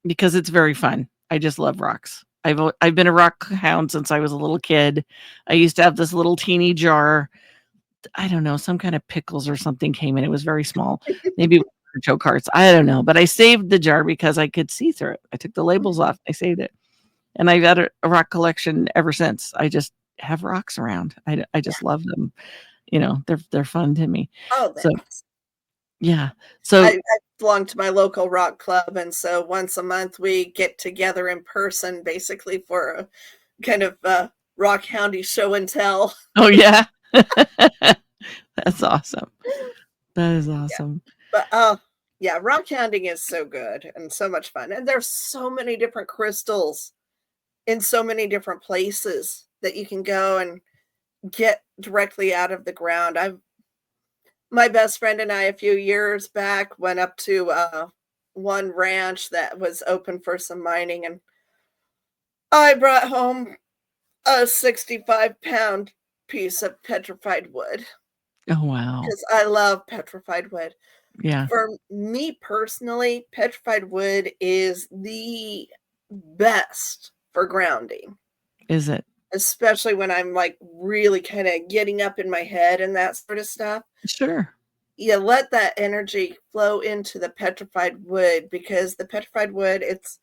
Because it's very fun. I just love rocks. I've been a rock hound since I was a little kid. I used to have this little teeny jar. I don't know, some kind of pickles or something came in. It was very small. Maybe artichoke hearts. I don't know, but I saved the jar because I could see through it. I took the labels off. I saved it. And I've had a rock collection ever since. I just have rocks around. I Yeah. just love them. You know, they're fun to me. Oh, So, thanks. yeah. I So belong to my local rock club, and so once a month we get together in person, basically for a kind of rock houndy show and tell. oh, yeah. That's awesome. That is Yeah, awesome. but yeah, rock hounding is so good and so much fun, and there's so many different crystals in so many different places that you can go and get directly out of the ground. I've My best friend and I, a few years back, went up to one ranch that was open for some mining, and I brought home a 65-pound piece of petrified wood Oh, wow. because I love petrified wood. Yeah. For me personally, petrified wood is the best for grounding, Is it? especially when I'm like really kind of getting up in my head and that sort of stuff. Sure. You let that energy flow into the petrified wood, because the petrified wood, it's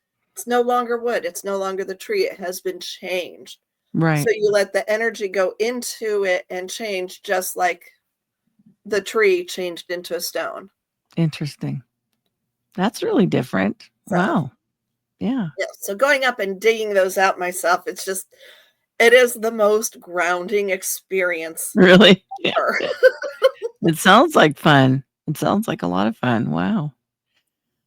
no longer wood, it's no longer the tree, it has been changed. So Right. you let the energy go into it and change just like the tree changed into a stone. Interesting. That's really different. So, Wow. Yeah. yeah, so going up and digging those out myself, it's just It is the most grounding experience Really? Yeah. ever. It sounds like fun. It sounds like a lot of fun. Wow.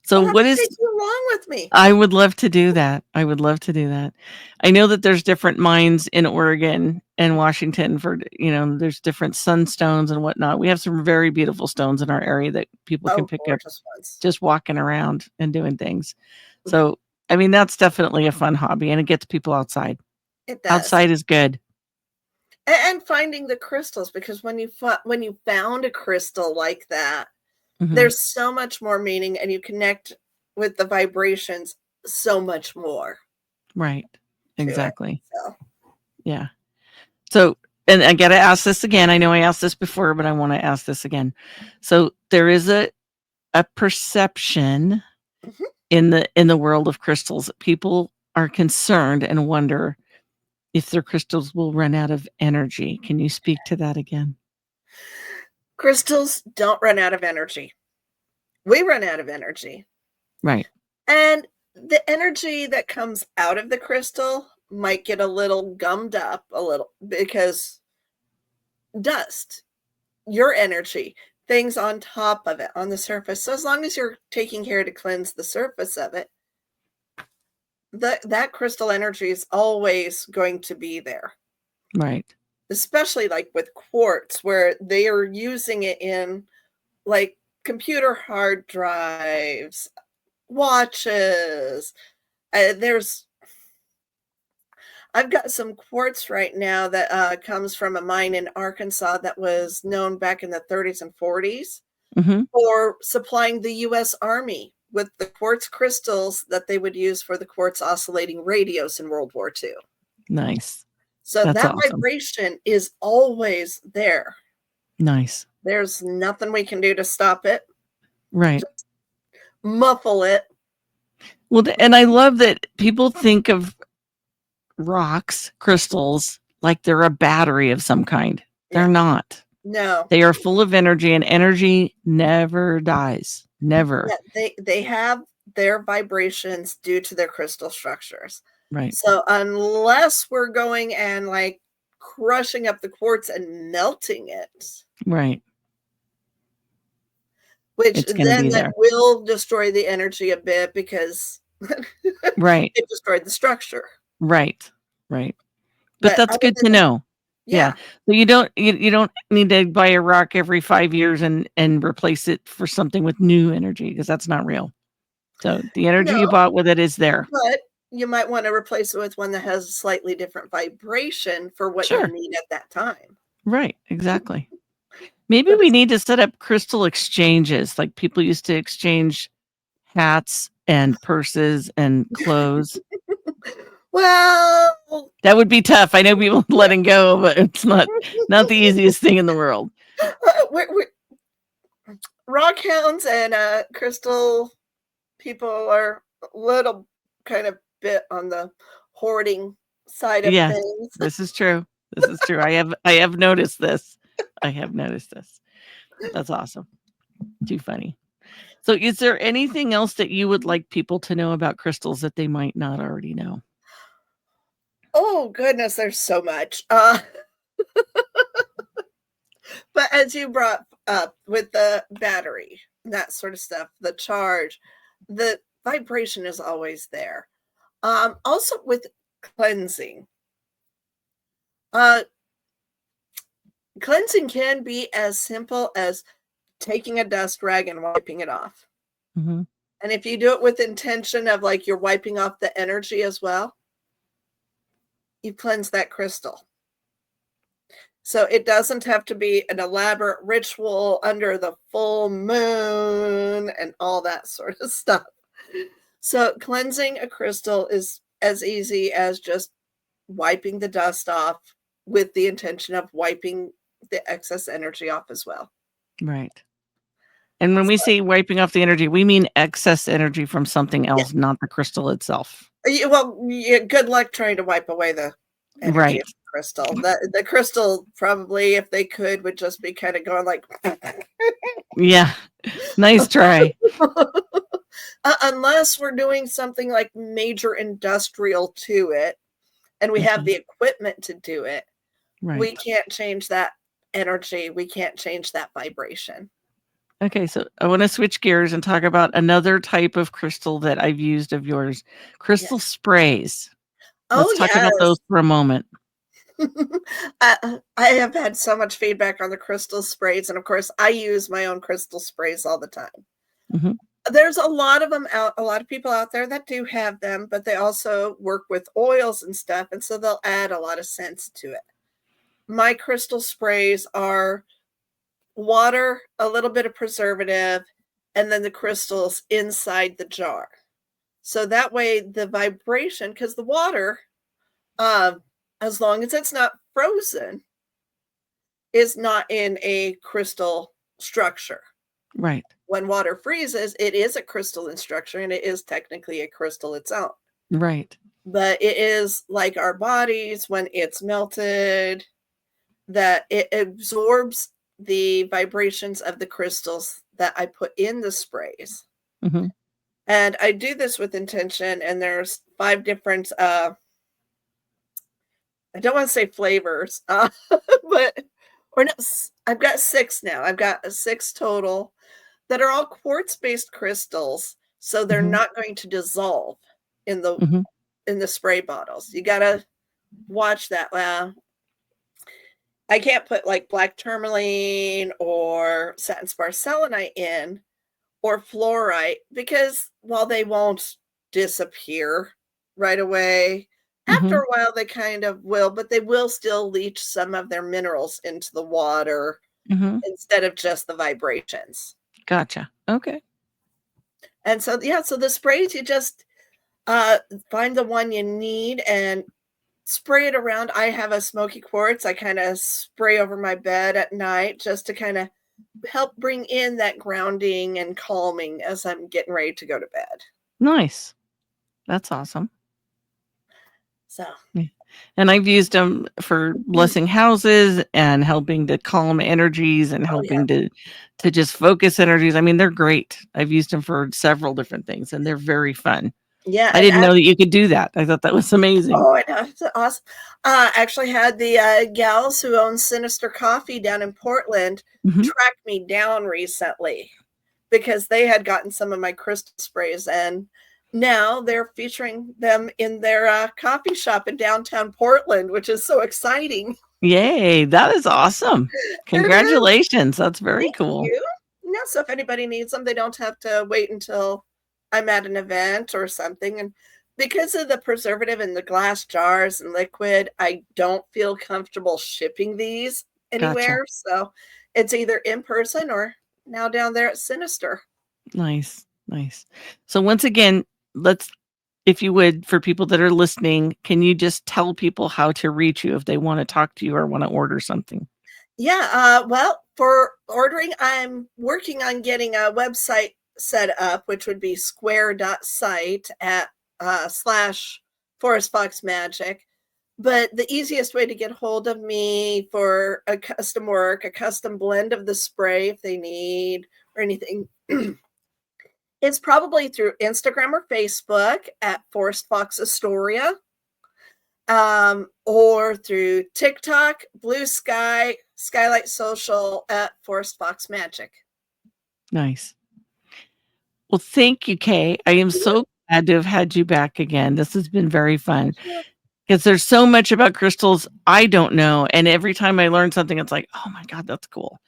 So I'll have what to is take you along with me. I would love to do that. I would love to do that. I know that there's different mines in Oregon and Washington for, there's different sunstones and whatnot. We have some very beautiful stones in our area that people can Oh, pick up gorgeous ones. just walking around and doing things. So, I mean, that's definitely a fun hobby and it gets people outside. It does. Outside is good. And finding the crystals, because when you found a crystal like that, Mhm. there's so much more meaning, and you connect with the vibrations so much more. Right. to it. Exactly. So Yeah. So, and I got to ask this again. I know I asked this before, but I want to ask this again. So there is a perception Mhm. in the world of crystals. People are concerned and wonder if their crystals will run out of energy. Can you speak to that again? crystals don't run out of energy. We run out of energy. Right. And the energy that comes out of the crystal might get a little gummed up a little because dust, your energy, things on top of it, on the surface. So as long as you're taking care to cleanse the surface of it, that crystal energy is always going to be there. Right. Especially like with quartz, where they are using it in like computer hard drives, watches. I've got some quartz right now that comes from a mine in Arkansas that was known back in the 30s and 40s Hmm. for supplying the U.S. Army with the quartz crystals that they would use for the quartz oscillating radios in World War II. Nice. So That's that awesome. vibration is always there. Nice. There's nothing we can do to stop it, Right. muffle it. Well, and I love that people think of rocks, crystals, like they're a battery of some kind. They're Yeah. not. No. They are full of energy, and energy never dies. Never. Yeah, they have their vibrations due to their crystal structures. Right. So unless we're going and like crushing up the quartz and melting it, Right. which It's gonna then be that there. will destroy the energy a bit because Right. it destroyed the structure. Right. Right. But that's other good than to that, know. yeah. So you don't need to buy a rock every 5 years and replace it for something with new energy because that's not real. So the energy you No, bought with it is there. but you might want to replace it with one that has a slightly different vibration for what you Sure. need at that time. Right. Exactly. Maybe we need to set up crystal exchanges like people used to exchange hats and purses and clothes. Well, That would be tough. I know people letting go, but it's not the easiest thing in the world. we're rock hounds and crystal people are a little kind of bit on the hoarding side of Yeah. things. This is true. This is true. I have noticed this. I have noticed this. That's awesome. Too funny. So is there anything else that you would like people to know about crystals that they might not already know? Oh goodness, there's so much. But as you brought up with the battery, that sort of stuff, the charge, the vibration is always there. Also with cleansing. Cleansing can be as simple as taking a dust rag and wiping it off. Mhm. And if you do it with intention of like you're wiping off the energy as well, you cleanse that crystal. So it doesn't have to be an elaborate ritual under the full moon and all that sort of stuff. So cleansing a crystal is as easy as just wiping the dust off with the intention of wiping the excess energy off as well. Right. And when we say wiping off the energy, we mean excess energy from something else, not the crystal itself. Well, good luck trying to wipe away the energy Right. of the crystal. The crystal probably, if they could, would just be kind of going like, Yeah. Nice try. unless we're doing something like major industrial to it, and we have Okay. the equipment to do it, we Right. can't change that energy. We can't change that vibration. Okay, so I want to switch gears and talk about another type of crystal that I've used of yours, crystal Yes. sprays. Oh, Let's talk about yes. those for a moment. I have had so much feedback on the crystal sprays, and of course, I use my own crystal sprays all the time. Mhm. There's a lot of them out, a lot of people out there that do have them, but they also work with oils and stuff, and so they'll add a lot of scents to it. My crystal sprays are water, a little bit of preservative, and then the crystals inside the jar. So that way the vibration, because the water, as long as it's not frozen, is not in a crystal structure. Right. When water freezes, it is a crystalline structure and it is technically a crystal its own. Right. But it is like our bodies when it's melted, that it absorbs the vibrations of the crystals that I put in the sprays. Mhm. And I do this with intention, and there's 5 different, I don't wanna say flavors, but or no, I've got 6 now. I've got 6 total that are all quartz-based crystals, so they're Mhm. not going to dissolve in Mhm. the spray bottles. You gotta watch that. I can't put, like, black tourmaline or satin spar selenite in or fluorite because while they won't disappear right away, after Mhm. a while they kind of will, but they will still leach some of their minerals into the water Mhm. instead of just the vibrations. Gotcha. Okay. And so, yeah, so the sprays, you just uh, find the one you need and spray it around. I have a smoky quartz. I kind of spray over my bed at night just to kind of help bring in that grounding and calming as I'm getting ready to go to bed. Nice. That's awesome. So, Yeah. And I've used them for blessing houses and helping to calm energies and oh yeah, helping to just focus energies. I mean, they're great. I've used them for several different things and they're very fun. yeah, I and didn't know that you could do that. I thought that was amazing. oh, I know, it's awesome. Actually had the gals who own Sinister Coffee down in Portland Mhm. track me down recently because they had gotten some of my crystal sprays, and now they're featuring them in their coffee shop in downtown Portland, which is so exciting. Yay, that is awesome. It is. Congratulations. That's very Thank cool. you. Yeah, so if anybody needs them, they don't have to wait until I'm at an event or something. And because of the preservative in the glass jars and liquid, I don't feel comfortable shipping these Gotcha. anywhere. So it's either in person or now down there at Sinister. Nice. Nice. So once again, let's if you would, for people that are listening, can you just tell people how to reach you if they want to talk to you or want to order something? Yeah, well, for ordering, I'm working on getting a website set up, which would be square.site at slash Forest Fox Magic. But the easiest way to get hold of me for a custom work, a custom blend of the spray if they need or anything, is probably through Instagram or Facebook at Forest Fox Astoria, or through TikTok, Blue Sky, Skylight Social at Forest Fox Magic. Nice. Well, thank you, Kay. I am Yeah, so glad to have had you back again. This has been very fun sure. because there's so much about crystals I don't know. And every time I learn something, it's like, oh my God, that's cool.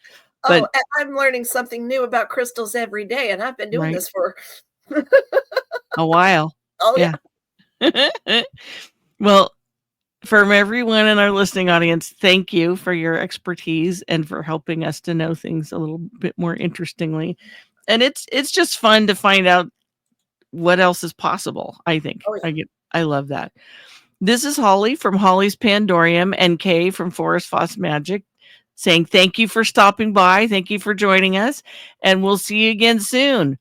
Oh, But and I'm learning something new about crystals every day, and I've been doing right, this for a while. oh yeah. Yeah. Well, from everyone in our listening audience, thank you for your expertise and for helping us to know things a little bit more interestingly. And it's just fun to find out what else is possible, I think. Oh yeah. I love that. This is Holly from Holly's Pandorium and Kay from Forest Foss Magic saying thank you for stopping by. Thank you for joining us. And we'll see you again soon.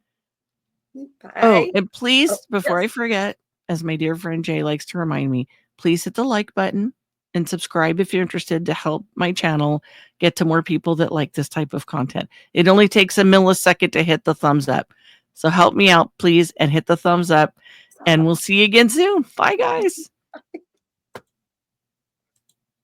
Oh, Bye. and Oh, please, before yes. I forget, as my dear friend Jay likes to remind me, please hit the like button and subscribe if you're interested to help my channel get to more people that like this type of content. It only takes a millisecond to hit the thumbs up. So help me out, please, and hit the thumbs up. And we'll see you again soon. Bye, guys.